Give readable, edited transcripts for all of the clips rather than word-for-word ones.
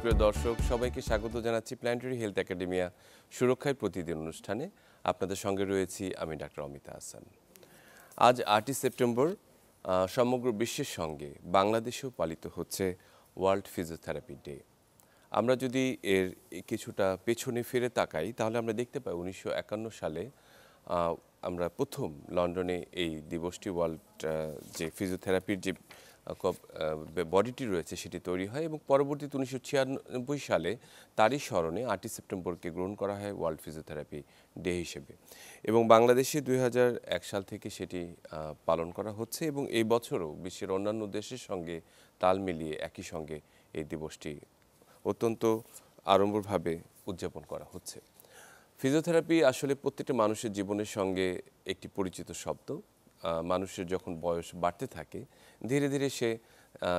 সুপ্রিয় দর্শক সবাইকে স্বাগত জানাচ্ছি প্ল্যানেটারি হেলথ একাডেমিয়া সুরক্ষায় প্রতিদিন অনুষ্ঠানে। আপনাদের সঙ্গে রয়েছি আমি ডাক্তার অমিতা হাসান। আজ 8ই সেপ্টেম্বর সমগ্র বিশ্বের সঙ্গে বাংলাদেশেও পালিত হচ্ছে ওয়ার্ল্ড ফিজিওথেরাপি ডে। আমরা যদি এর কিছুটা পেছনে ফিরে তাকাই তাহলে আমরা দেখতে পাই 1951 সালে আমরা প্রথম লন্ডনে এই দিবসটি ওয়ার্ল্ড যে ফিজিওথেরাপির যে বডিটি রয়েছে সেটি তৈরি হয় এবং পরবর্তীতে 1996 সালে তারই স্মরণে 8ই সেপ্টেম্বরকে গ্রহণ করা হয় ওয়ার্ল্ড ফিজিওথেরাপি ডে হিসেবে এবং বাংলাদেশে 2001 সাল থেকে সেটি পালন করা হচ্ছে এবং এই বছরও বিশ্বের অন্যান্য দেশের সঙ্গে তাল মিলিয়ে একই সঙ্গে এই দিবসটি অত্যন্ত আড়ম্বরভাবে উদযাপন করা হচ্ছে। ফিজিওথেরাপি আসলে প্রত্যেকটা মানুষের জীবনের সঙ্গে একটি পরিচিত শব্দ। মানুষের যখন বয়স বাড়তে থাকে ধীরে ধীরে সে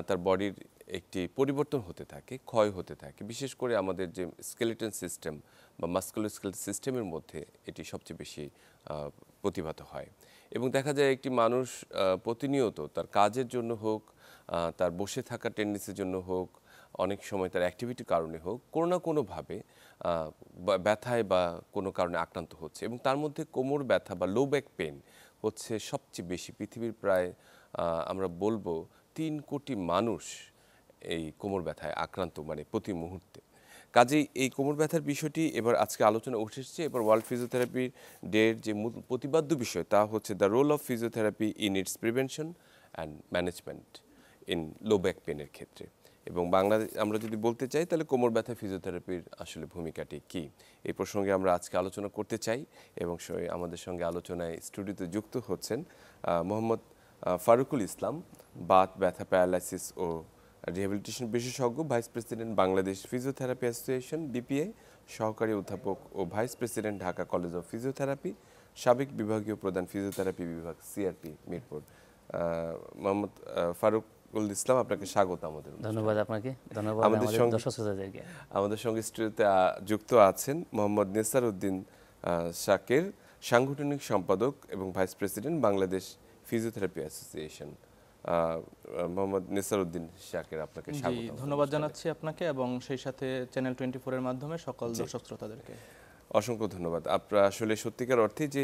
তার বডির একটি পরিবর্তন হতে থাকে, ক্ষয় হতে থাকে। বিশেষ করে আমাদের যে স্কেলেটন সিস্টেম বা মাস্কুলোস্কেলেটাল সিস্টেমের মধ্যে এটি সবচেয়ে বেশি প্রতিভাত হয় এবং দেখা যায় একটি মানুষ প্রতিনিয়ত তার কাজের জন্য হোক, তার বসে থাকার টেন্ডেন্সির জন্য হোক, অনেক সময় তার অ্যাক্টিভিটির কারণে হোক কোনো না কোনোভাবে ব্যথায় বা কোনো কারণে আক্রান্ত হচ্ছে এবং তার মধ্যে কোমর ব্যথা বা লো ব্যাক পেন হচ্ছে সবচেয়ে বেশি। পৃথিবীর প্রায় আমরা বলবো 3 কোটি মানুষ এই কোমর ব্যথায় আক্রান্ত মানে প্রতি মুহূর্তে। কাজেই এই কোমর ব্যথার বিষয়টি এবার আজকে আলোচনা উঠে এসেছে। এবার ওয়ার্ল্ড ফিজিওথেরাপি ডের যে মূল প্রতিপাদ্য বিষয় তা হচ্ছে the role of physiotherapy in its prevention and management in low back পেনের ক্ষেত্রে। এবং বাংলাদেশ আমরা যদি বলতে চাই তাহলে কোমর ব্যথা ফিজিওথেরাপির আসলে ভূমিকাটি কী, এই প্রসঙ্গে আমরা আজকে আলোচনা করতে চাই এবং আমাদের সঙ্গে আলোচনায় স্টুডিওতে যুক্ত হচ্ছেন মোহাম্মদ ফারুকুল ইসলাম, বাত ব্যথা প্যারালাইসিস ও রিহ্যাবিলিটেশন বিশেষজ্ঞ, vice president Bangladesh physiotherapy association BPA, সহকারী অধ্যাপক ও vice president Dhaka college of physiotherapy, সাবেক বিভাগীয় প্রধান ফিজিওথেরাপি বিভাগ সিআরপি মিরপুর। মোহাম্মদ ফারুকুল ইসলাম, আপনাকে স্বাগত আমাদের। ধন্যবাদ আপনাকে, ধন্যবাদ আমাদের সঙ্গে স্টুডিওতে যুক্ত আছেন মোহাম্মদ নেসার উদ্দিন শাকের, সাংগঠনিক সম্পাদক এবং vice president Bangladesh physiotherapy association. Mohammad Nesar Uddin শাকের, আপনাকে স্বাগত। ধন্যবাদ জানাচ্ছি আপনাকে এবং সেই সাথে চ্যানেল 24 এর মাধ্যমে সকল দর্শক শ্রোতাদেরকে অসংখ্য ধন্যবাদ। আপনারা আসলে সত্যিকার অর্থে যে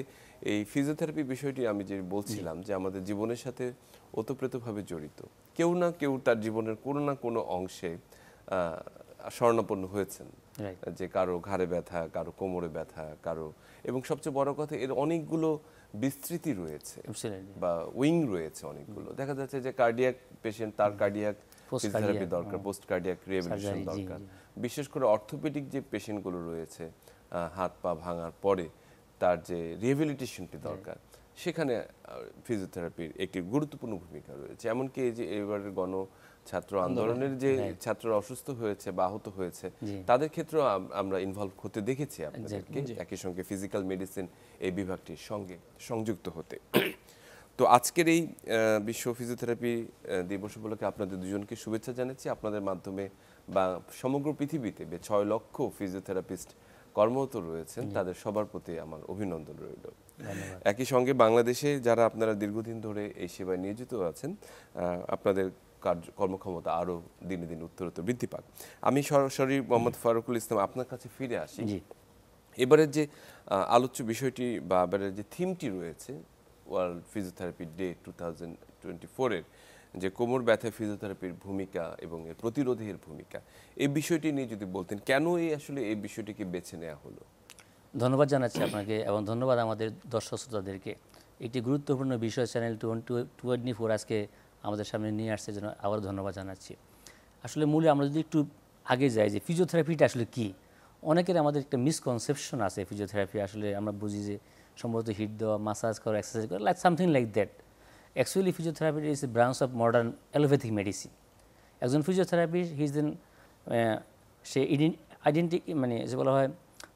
এই ফিজিওথেরাপি বিষয়টি আমি যে বলছিলাম যে আমাদের জীবনের সাথে ওতপ্রোতভাবে জড়িত। কেউ না কেউ তার জীবনের কোনো না কোনো অংশে শরণাপন্ন হয়েছেন, যে কারো ঘাড়ে ব্যথা, কারো কোমরে ব্যথা, কারো, এবং সবচেয়ে বড় কথা এর অনেকগুলো বিস্তৃতি রয়েছে বা উইং রয়েছে অনেকগুলো। দেখা যাচ্ছে যে কার্ডিয়াক পেশেন্ট, তার কার্ডিয়াক ফিজিওথেরাপি দরকার, পোস্ট কার্ডিয়াক রিহ্যাবিলিটেশন দরকার। বিশেষ করে অর্থোপেডিক যে পেশেন্টগুলো রয়েছে হাত পা ভাঙার পরে তার যে রিহ্যাবিলিটেশনটি দরকার, সেখানে ফিজিওথেরাপির একটি গুরুত্বপূর্ণ ভূমিকা রয়েছে। এমনকি এই যে এবারের ছাত্র আন্দোলনের যে ছাত্ররা অসুস্থ হয়েছে বা আহত হয়েছে তাদের ক্ষেত্রেও আমরা ইনভলভ হতে দেখেছি আপনাদেরকে, একই সঙ্গে ফিজিক্যাল মেডিসিন এই বিভাগটির সঙ্গে সংযুক্ত হতে। তো আজকের এই বিশ্ব ফিজিওথেরাপি দিবস উপলক্ষে আপনাদের দুজনকে শুভেচ্ছা জানাচ্ছি। আপনাদের মাধ্যমে বা সমগ্র পৃথিবীতে 6 লক্ষ ফিজিওথেরাপিস্ট কর্মরত রয়েছেন, তাদের সবার প্রতি আমার অভিনন্দন রইল। একই সঙ্গে বাংলাদেশে যারা আপনারা দীর্ঘদিন ধরে এই সেবায় নিয়োজিত আছেন, আপনাদের কর্মক্ষমতা আরও দিনে দিনে উত্তরোত্তর বৃদ্ধি পাক। আমি সরাসরি মোহাম্মদ ফারুকুল ইসলাম আপনার কাছে ফিরে আসি। এবারের যে আলোচ্য বিষয়টি বা এবারের যে থিমটি রয়েছে ওয়ার্ল্ড ফিজিওথেরাপি ডে 2024-এর, যে কোমর ব্যথা ফিজিওথেরাপির ভূমিকা এবং এর প্রতিরোধের ভূমিকা, এই বিষয়টি নিয়ে যদি বলতেন, কেন আসলে এই বিষয়টিকে বেছে নেওয়া হলো? ধন্যবাদ জানাচ্ছি আপনাকে এবং ধন্যবাদ আমাদের দর্শক শ্রোতাদেরকে। একটি গুরুত্বপূর্ণ বিষয় চ্যানেল 24 আজকে আমাদের সামনে নিয়ে আসছে জন্য আবার ধন্যবাদ জানাচ্ছি। আসলে মূলে আমরা যদি একটু আগে যাই যে ফিজিওথেরাপিটা আসলে কি, অনেকের আমাদের একটা মিসকনসেপশন আছে। ফিজিওথেরাপি আসলে আমরা বুঝি যে সম্ভবত হিট দেওয়া, মাসাজ করা, এক্সারসাইজ করা, like something like that. Actually physiotherapy is a branch of modern allopathic medicine. একজন ফিজিওথেরাপিস্ট সে মানে যে বলা হয়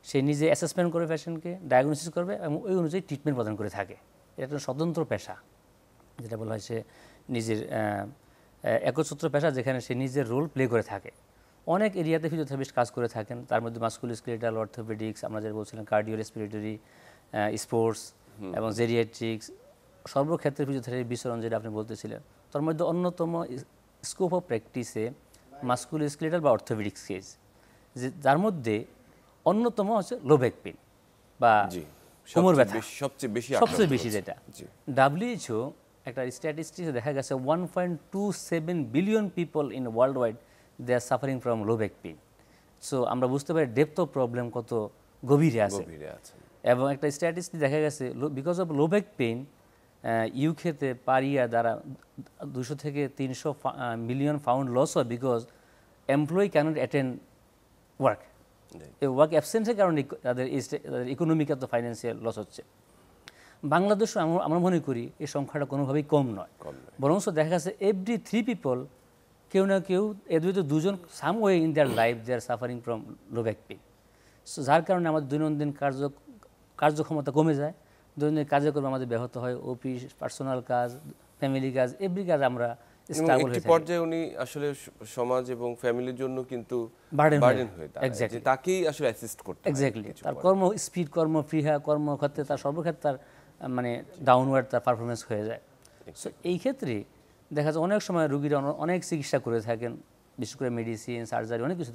সে নিজে অ্যাসেসমেন্ট করে পেশেন্টকে, ডায়াগনোসিস করবে এবং ওই অনুযায়ী ট্রিটমেন্ট প্রদান করে থাকে। এটা একটা স্বতন্ত্র পেশা, যেটা বলা হয় সে নিজের একচ্ছত্র পেশা, যেখানে সে নিজের রোল প্লে করে থাকে। অনেক এরিয়াতে ফিজিওথেরাপিস্ট কাজ করে থাকেন, তার মধ্যে মাস্কুলোস্কেলেটাল, অর্থোপেডিক্স, আমরা যেটা বলছিলাম কার্ডিও রেসপিরেটরি, স্পোর্টস এবং জেরিয়াট্রিক্স, সর্বক্ষেত্রে ফিজিওথেরাপির বিচরণ যেটা আপনি বলতেছিলেন। তার মধ্যে অন্যতম স্কোপ অফ প্র্যাকটিসে মাস্কুলোস্কেলেটাল বা অর্থোপেডিক্স কেস, যে যার মধ্যে অন্যতম হচ্ছে লো ব্যাক পেন বা জি কোমর ব্যথা, সবচেয়ে বেশি সবচেয়ে আক্রান্ত বেশি হচ্ছে। যেটা জি WHO একটা স্ট্যাটিস্টিক্সে দেখা গেছে 1.27 billion people in world wide they are suffering from low back pain. So আমরা বুঝতে পারি ডেপথ অফ প্রবলেম কত গভীরে আছে। গভীরে আছে। এবং একটা স্ট্যাটিস্টিক দেখা গেছে because of low back pain ইউকেতে পার ইয়ার দ্বারা 200 থেকে 300 মিলিয়ন পাউন্ড লস হয়, because employee cannot attend work. এই ওয়ার্ক অ্যাবসেন্সের কারণে তাদের ইকোনমিক এত ফাইন্যান্সিয়াল লস হচ্ছে। বাংলাদেশও আমরা মনে করি এই সংখ্যাটা কোনোভাবেই কম নয়, বরং দেখা গেছে এভরি 3 পিপল কেউ না কেউ এদের ভিতরে দুজন some way in their life they are suffering from low back pain. So যার কারণে আমাদের দৈনন্দিন কার্যক্ষমতা কমে যায়, দৈনন্দিন কার্যক্রম আমাদের ব্যাহত হয়, অফিস, পার্সোনাল কাজ, ফ্যামিলি কাজ, এভরি কাজ আমরা স্ট্রাগল হয়ে একটি পর্যায়ে উনি আসলে সমাজ এবং ফ্যামিলির জন্য কিন্তু বার্ডেন হয়ে দাঁড়ায়, যে তাকেই আসলে অ্যাসিস্ট করতে হয়। এক্স্যাক্টলি তার কর্ম স্পিড, কর্মফ্রিহা, কর্মক্ষেত্রে তার সর্বক্ষেত্রে তার মানে ডাউনওয়ার্ড তার পারফরমেন্স হয়ে যায়। সো এই ক্ষেত্রে দেখা যায় অনেক সময় রুগীরা অনেক চিকিৎসা করে থাকেন, বিশেষ করে মেডিসিন, সার্জারি, অনেক কিছু।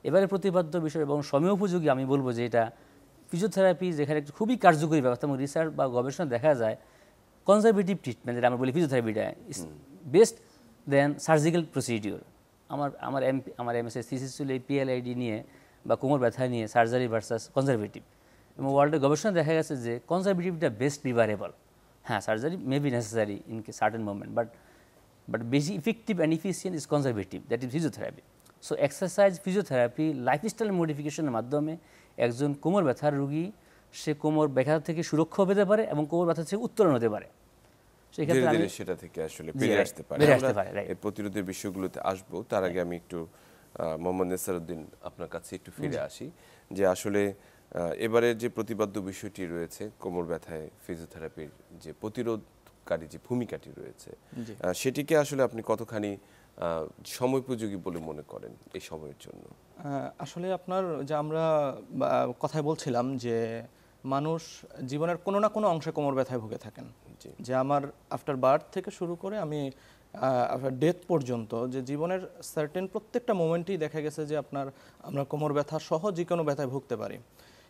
এবারে প্রতিপাদ্য বিষয় এবং সময়োপযোগী আমি বলবো যে এটা ফিজিওথেরাপি, যেখানে একটি খুবই কার্যকরী ব্যবস্থা এবং রিসার্চ বা গবেষণা দেখা যায় কনজারভেটিভ ট্রিটমেন্ট, যেটা আমরা বলি ফিজিওথেরাপিটা is best then surgical procedure. আমার এমএসএস থিসিস ছিল এই PLID নিয়ে বা কোমর ব্যথা নিয়ে সার্জারি ভার্সাস কনজারভেটিভ, এবং ওয়ার্ল্ডের গবেষণা দেখা গেছে যে কনজারভেটিভটা বেস্ট প্রিভারেবল। হ্যাঁ, surgery may be necessary in certain moment, but বেশি effective and efficient is conservative, that is physiotherapy. So exercise, physiotherapy, lifestyle মডিফিকেশনের মাধ্যমে একজন কোমর ব্যথার রোগী সে কোমর ব্যথা থেকে সুরক্ষা পেতে পারে এবং কোমর ব্যথা থেকে উত্তরণ হতে পারে। ধীরে ধীরে সেটা থেকে আসলে বেরিয়ে আসতে পারে। এই প্রতিরোধের বিষয়গুলোতে আসবো, তার আগে আমি একটু মোহাম্মদ নেসারউদ্দিন আপনার কাছে একটু ফিরে আসি, যে আসলে এবারের যে প্রতিপাদ্য বিষয়টি রয়েছে কোমর ব্যথায় ফিজিওথেরাপির যে প্রতিরোধকারী যে ভূমিকাটি রয়েছে, সেটিকে আসলে আপনি কতখানি সময়োপযোগী বলে মনে করেন এই সময়ের জন্য? আসলে আপনার যে আমরা কথায় বলছিলাম যে মানুষ জীবনের কোনো না কোনো অংশে কোমর ব্যথায় ভুগে থাকেন, যে আমার আফটার বার্থ থেকে শুরু করে আমি ডেথ পর্যন্ত, যে জীবনের সার্টেন প্রত্যেকটা মোমেন্টেই দেখা গেছে যে আমরা কোমর ব্যথা সহ যে কোনো ব্যথায় ভুগতে পারি।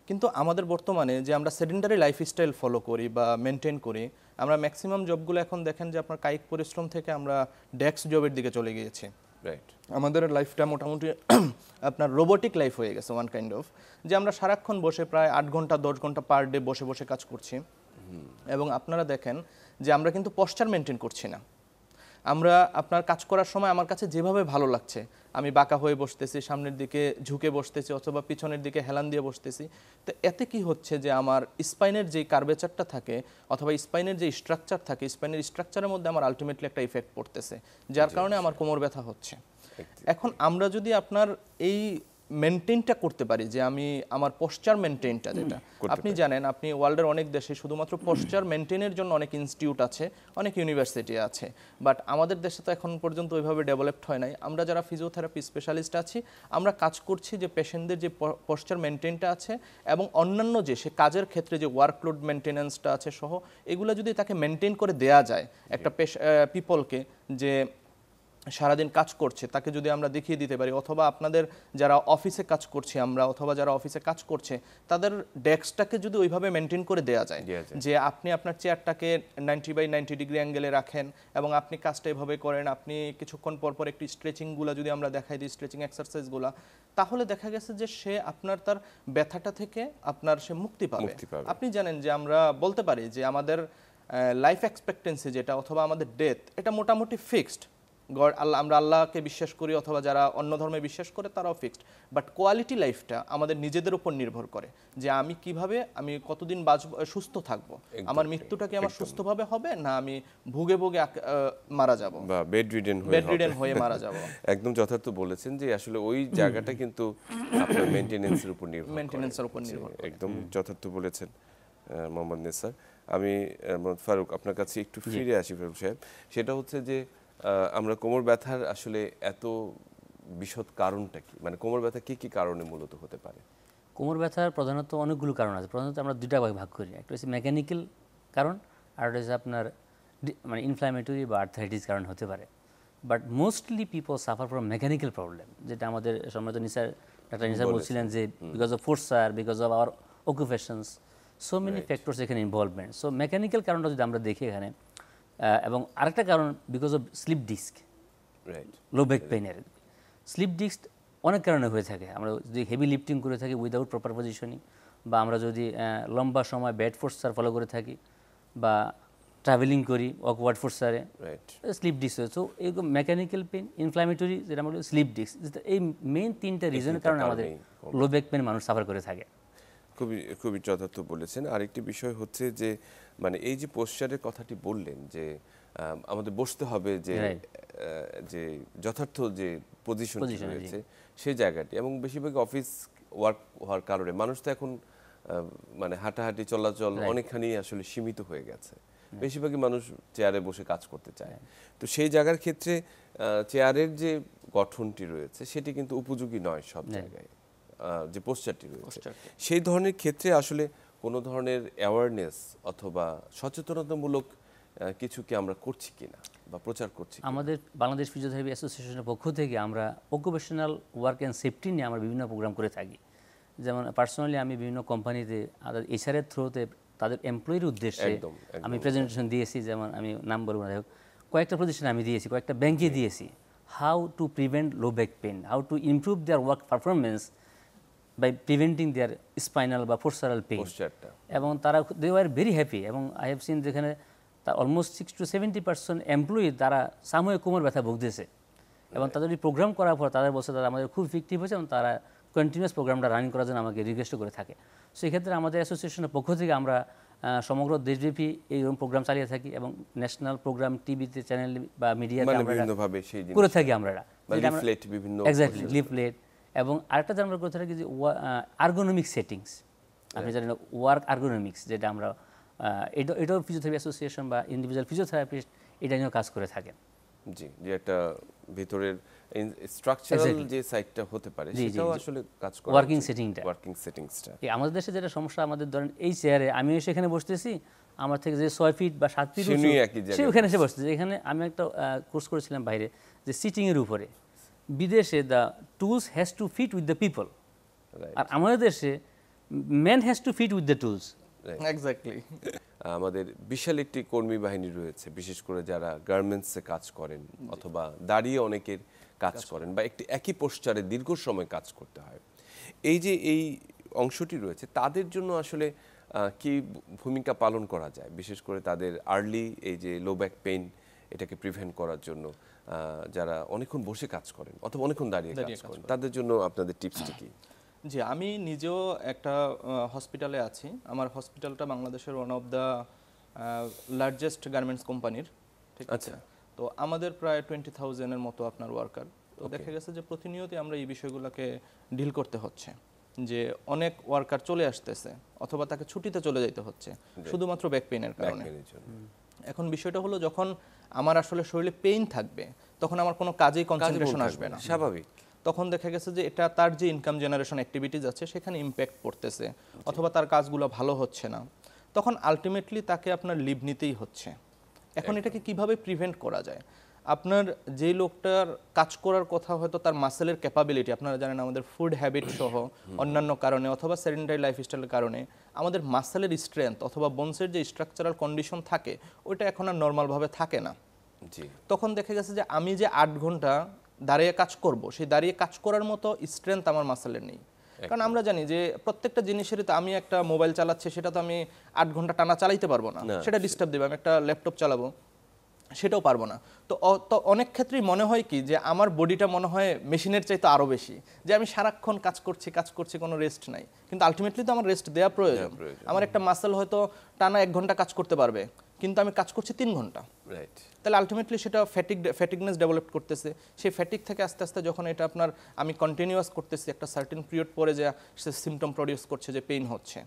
কিন্তু আমাদের বর্তমানে যে আমরা সেডেন্টারি লাইফস্টাইল ফলো করি বা মেনটেন করি, আমরা ম্যাক্সিমাম জবগুলো এখন দেখেন যে আপনার কায়িক পরিশ্রম থেকে আমরা ডেস্ক জবের দিকে চলে গিয়েছি। আমাদের লাইফটা মোটামুটি আপনার রোবোটিক লাইফ হয়ে গেছে ওয়ান কাইন্ড অফ, যে আমরা সারাক্ষণ বসে প্রায় 8 ঘন্টা 10 ঘন্টা পার ডে বসে বসে কাজ করছি। এবং আপনারা দেখেন যে আমরা কিন্তু পশ্চার মেনটেন করছি না। আমরা আপনার কাজ করার সময় আমার কাছে যেভাবে ভালো লাগছে, আমি বাঁকা হয়ে বসতেছি, সামনের দিকে ঝুঁকে বসতেছি, অথবা পিছনের দিকে হেলান দিয়ে বসতেছি। তো এতে কি হচ্ছে যে আমার স্পাইনের যে কার্ভেচারটা থাকে অথবা স্পাইনের যে স্ট্রাকচার থাকে, স্পাইনের স্ট্রাকচারের মধ্যে আমার আলটিমেটলি একটা ইফেক্ট পড়তেছে, যার কারণে আমার কোমর ব্যথা হচ্ছে। এখন আমরা যদি আপনার এই মেনটেনটা করতে পারি, যে আমি আমার পশ্চার মেনটেনটা, যেটা আপনি জানেন, আপনি ওয়ার্ল্ডের অনেক দেশে শুধুমাত্র পশ্চার মেনটেনের জন্য অনেক ইনস্টিটিউট আছে, অনেক ইউনিভার্সিটি আছে, বাট আমাদের দেশে তো এখন পর্যন্ত ওইভাবে ডেভেলপড হয় নাই। আমরা যারা ফিজিওথেরাপি স্পেশালিস্ট আছি, আমরা কাজ করছি যে পেশেন্টদের যে পশ্চার মেনটেনটা আছে এবং অন্যান্য যে সে কাজের ক্ষেত্রে যে ওয়ার্কলোড মেনটেন্যান্সটা আছে সহ, এগুলো যদি তাকে মেনটেন করে দেয়া যায় একটা পিপলকে, যে সারাদিন কাজ করছে, তাকে যদি আমরা দেখিয়ে দিতে পারি, অথবা আপনাদের যারা অফিসে কাজ করছি আমরা, অথবা যারা অফিসে কাজ করছে তাদের ডেস্কটাকে যদি ওইভাবে মেনটেন করে দেওয়া যায়, যে আপনি আপনার চেয়ারটাকে 90/90 ডিগ্রি অ্যাঙ্গেলে রাখেন এবং আপনি কাজটা এভাবে করেন, আপনি কিছুক্ষণ পর পর একটু স্ট্রেচিংগুলো যদি আমরা দেখাই দিই, স্ট্রেচিং এক্সারসাইজগুলো, তাহলে দেখা গেছে যে সে আপনার তার ব্যথাটা থেকে আপনার সে মুক্তি পাবে। আপনি জানেন যে আমরা বলতে পারি যে আমাদের লাইফ এক্সপেক্টেন্সি যেটা, অথবা আমাদের ডেথ, এটা মোটামুটি ফিক্সড। আমরা আল্লাহকে বিশ্বাস করি অথবা যারা অন্য ধর্মে বিশ্বাস করে তারাও ফিক্সড, বাট কোয়ালিটি লাইফটা আমাদের নিজেদের উপর নির্ভর করে, যে আমি কিভাবে, আমি কতদিন সুস্থ থাকবো, আমার মৃত্যুটা কি আমার সুস্থভাবে হবে, না আমি ভুগে ভুগে মারা যাব বা বেডরিডেন হয়ে মারা যাব। একদম যথার্থ বলেছেন, যে আসলে ওই জায়গাটা কিন্তু আপনার মেইনটেনেন্সের উপর নির্ভর করে। একদম যথার্থ বলেছেন মোহাম্মদ নেসার। আমি ফারুক আপনার কাছে একটু ফিরে আসি ফারুক সাহেব, সেটা হচ্ছে যে আমরা কোমর ব্যথার আসলে এত বিশদ কারণটা কি, মানে কোমর ব্যথা কি কি কারণে মূলত হতে পারে? কোমর ব্যথার প্রধানত অনেকগুলো কারণ আছে। প্রধানত আমরা দুইটা ভাগ করি, একটা হচ্ছে মেকানিক্যাল কারণ, আর একটা হচ্ছে আপনার মানে ইনফ্ল্যামেটরি বা আর্থারাইটিস কারণ হতে পারে। But mostly people suffer from mechanical problem, যেটা আমাদের সম্মানিত ডাক্তার নিসার বলছিলেন যে বিকজ অফ ফোর্সার, because of our occupations, so many factors এখানে ইনভলভমেন্ট। সো মেকানিক্যাল কারণটা যদি আমরা দেখি এখানে, এবং আরেকটা কারণ because of slip disc, low back পেইনের স্লিপ ডিস্ক অনেক কারণে হয়ে থাকে। আমরা যদি হেভি লিফটিং করে থাকি উইদাউট প্রপার পজিশনিং, বা আমরা যদি লম্বা সময় ব্যাড ফোর্সার ফলো করে থাকি, বা ট্রাভেলিং করি অকওয়ার্ড ফোর্সারে, স্লিপ ডিস্ক হয়। সো এরকম মেকানিক্যাল পেন, ইনফ্লামেটরি, যেটা আমরা স্লিপ ডিস্ক, এই মেইন তিনটা রিজনের কারণে আমাদের লো ব্যাক পেন মানুষ সাফার করে থাকে। খুবই যথার্থ বলেছেন। আরেকটি বিষয় হচ্ছে যে মানে এই যে পোশ্চারের কথাটি বললেন যে আমাদের বসতে হবে, যে যথার্থ যে পজিশন রয়েছে সেই জায়গাটি, এবং বেশিরভাগ অফিস ওয়ার্ক হওয়ার কারণে মানুষ তো এখন মানে হাঁটাহাঁটি চলাচল অনেকখানি আসলে সীমিত হয়ে গেছে। বেশিরভাগই মানুষ চেয়ারে বসে কাজ করতে চায়। তো সেই জায়গার ক্ষেত্রে চেয়ারের যে গঠনটি রয়েছে সেটি কিন্তু উপযোগী নয় সব জায়গায়, যে পোস্টারটি রয়েছে সেই ধরনের ক্ষেত্রে আসলে কোনো ধরনের অ্যাওয়ারনেস অথবা সচেতনতামূলক কিছু কি আমরা করছি কিনা বা প্রচার করছি? আমাদের বাংলাদেশ ফিজিওথেরাপি অ্যাসোসিয়েশনের পক্ষ থেকে আমরা অকুপেশনাল ওয়ার্ক অ্যান্ড সেফটি নিয়ে আমরা বিভিন্ন প্রোগ্রাম করে থাকি। যেমন পার্সোনালি আমি বিভিন্ন কোম্পানিতে এইচআরের থ্রুতে তাদের এমপ্লয়ির উদ্দেশ্যে আমি প্রেজেন্টেশন দিয়েছি। যেমন আমি নাম বলবো না, কয়েকটা প্রতিষ্ঠানে আমি দিয়েছি, কয়েকটা ব্যাংকে দিয়েছি, how to prevent low back pain, how to improve their work performance by preventing their spinal বা ফোর্সারাল পেইন। এবং তারা দে ওয়ার ভেরি হ্যাপি। এবং আই হ্যাভ সিন যেখানে অলমোস্ট 60 to 70% এমপ্লয়ি তারা সাময়িক কোমর ব্যথা ভুগতেছে, এবং তাদের এই প্রোগ্রাম করার পর তাদের বলছে তারা আমাদের খুব ইফেক্টিভ হয়েছে, এবং তারা কন্টিনিউয়াস প্রোগ্রামটা রানিং করার জন্য আমাকে রিকোয়েস্ট করে থাকে। সেই ক্ষেত্রে আমাদের অ্যাসোসিয়েশনের পক্ষ থেকে আমরা সমগ্র দেশব্যাপী এইরকম প্রোগ্রাম চালিয়ে থাকি, এবং ন্যাশনাল প্রোগ্রাম টিভিতে, চ্যানেল বা মিডিয়াতে করে থাকি আমরা। Exactly, leaflet. এবং আরেকটা আমরা করে থাকি যে আর্গোনমিক সেটিংস, আপনি জানেন ওয়ার্ক আর্গোনমিক্স, যেটা আমরা এটাও ফিজিওথেরাপি অ্যাসোসিয়েশন বা ইন্ডিভিজুয়াল ফিজিওথেরাপিস্ট এটা নিয়েও কাজ করে থাকেন। জি, যে একটা ভিতরের স্ট্রাকচারাল যে সাইডটা হতে পারে সেটাও আসলে কাজ করে, ওয়ার্কিং সেটিংসটা। আমাদের দেশে যেটা সমস্যা, আমাদের ধরেন এই চেয়ারে আমি সেখানে বসতেছি, আমার থেকে যে 6 ফিট বা 7 ফিট সে ওখানে এসে বসতেছে। এখানে আমি একটা কোর্স করেছিলাম বাইরে, যে সিটিং এর উপরে। বিদেশে the tools has to fit with the people, আর আমাদের দেশে man has to fit with the tools. Exactly. আমাদের বিশাল একটি কর্মী বাহিনী রয়েছে, বিশেষ করে যারা গার্মেন্টসে কাজ করেন অথবা দাঁড়িয়ে অনেকের কাজ করেন, বা একই পোস্টারে দীর্ঘ সময় কাজ করতে হয়। এই যে এই অংশটি রয়েছে তাদের জন্য আসলে কি ভূমিকা পালন করা যায়, বিশেষ করে তাদের আর্লি এই যে লো ব্যাক পেইন এটাকে প্রিভেন্ট করার জন্য, যারা অনেকক্ষণ বসে কাজ করেন অথবা অনেকক্ষণ দাঁড়িয়ে কাজ করেন, তাদের জন্য আপনাদের টিপসটি কি? জি, আমি নিজেও একটা হসপিটালে আছি। আমার হসপিটালটা বাংলাদেশের one of the largest garments কোম্পানির, ঠিক আছে। তো আমাদের প্রায় 20,000-এর মতো আপনার ওয়ার্কার। তো দেখা গেছে যে প্রতিনিয়তই আমরা এই বিষয়গুলোকে ডিল করতে হচ্ছে, যে অনেক ওয়ার্কার চলে আসতেছে অথবা তাকে ছুটিতে চলে যেতে হচ্ছে শুধুমাত্র ব্যাক পেইনের কারণে। এখন বিষয়টা হলো, যখন আমার আসলে শরীরে পেইন থাকবে তখন আমার কোনো কাজেই কনসেন্ট্রেশন আসবে না, স্বাভাবিক। তখন দেখা গেছে যে এটা তার যে ইনকাম জেনারেশন অ্যাক্টিভিটিস আছে সেখানে ইম্প্যাক্ট পড়তেছে, অথবা তার কাজগুলো ভালো হচ্ছে না, তখন আলটিমেটলি তাকে আপনার লিভ নিতেই হচ্ছে। এখন এটাকে কিভাবে প্রিভেন্ট করা যায়? আপনার যে লোকটার কাজ করার কথা, হয়তো তার মাসেলের ক্যাপাবিলিটি, আপনারা জানেন আমাদের ফুড হ্যাবিট সহ অন্যান্য কারণে অথবা সেডেন্টারি লাইফস্টাইলের কারণে আমাদের মাসেলের স্ট্রেংথ অথবা বোনসের যে স্ট্রাকচারাল কন্ডিশন থাকে ওইটা এখন আর নর্মালভাবে থাকে না। তখন দেখা গেছে যে আমি যে 8 ঘন্টা দাঁড়িয়ে কাজ করব, সেই দাঁড়িয়ে কাজ করার মতো স্ট্রেংথ আমার মাসেলের নেই। কারণ আমরা জানি যে প্রত্যেকটা জিনিসেরই, তো আমি একটা মোবাইল চালাচ্ছি, সেটা তো আমি 8 ঘন্টা টানা চালাইতে পারবো না, সেটা ডিস্টার্ব দেবে। আমি একটা ল্যাপটপ চালাবো, সেটাও পারবো না। তো অনেক ক্ষেত্রেই মনে হয় কি, যে আমার বডিটা মনে হয় মেশিনের চাইতে আরও বেশি, যে আমি সারাক্ষণ কাজ করছি, কোনো রেস্ট নাই। কিন্তু আলটিমেটলি তো আমার রেস্ট দেওয়া প্রয়োজন। আমার একটা মাসেল হয়তো টানা 1 ঘন্টা কাজ করতে পারবে, কিন্তু আমি কাজ করছি 3 ঘন্টা, তাহলে আলটিমেটলি সেটা ফ্যাটিগনেস ডেভেলপ করতেছে। সেই ফ্যাটিক থেকে আস্তে আস্তে যখন এটা আপনার আমি কন্টিনিউয়াস করতেছি, একটা সার্টেন পিরিয়ড পরে যে সে সিমটম প্রডিউস করছে, যে পেইন হচ্ছে,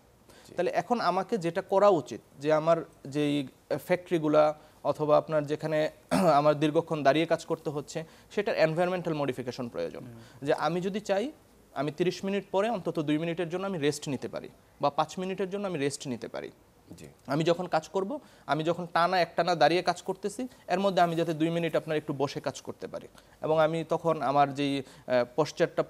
তাহলে এখন আমাকে যেটা করা উচিত, যে আমার যেই ফ্যাক্টরিগুলা অথবা আপনার যেখানে আমার দীর্ঘক্ষণ দাঁড়িয়ে কাজ করতে হচ্ছে, সেটার এনভায়রনমেন্টাল মডিফিকেশন প্রয়োজন। যে আমি যদি চাই আমি 30 মিনিট পরে অন্তত 2 মিনিটের জন্য আমি রেস্ট নিতে পারি, বা 5 মিনিটের জন্য আমি রেস্ট নিতে পারি, জি আমি যখন কাজ করব, আমি যখন একটানা দাঁড়িয়ে কাজ করতেছি, এর মধ্যে আমি যাতে 2 মিনিট আপনার একটু বসে কাজ করতে পারি, এবং আমি তখন আমার যেই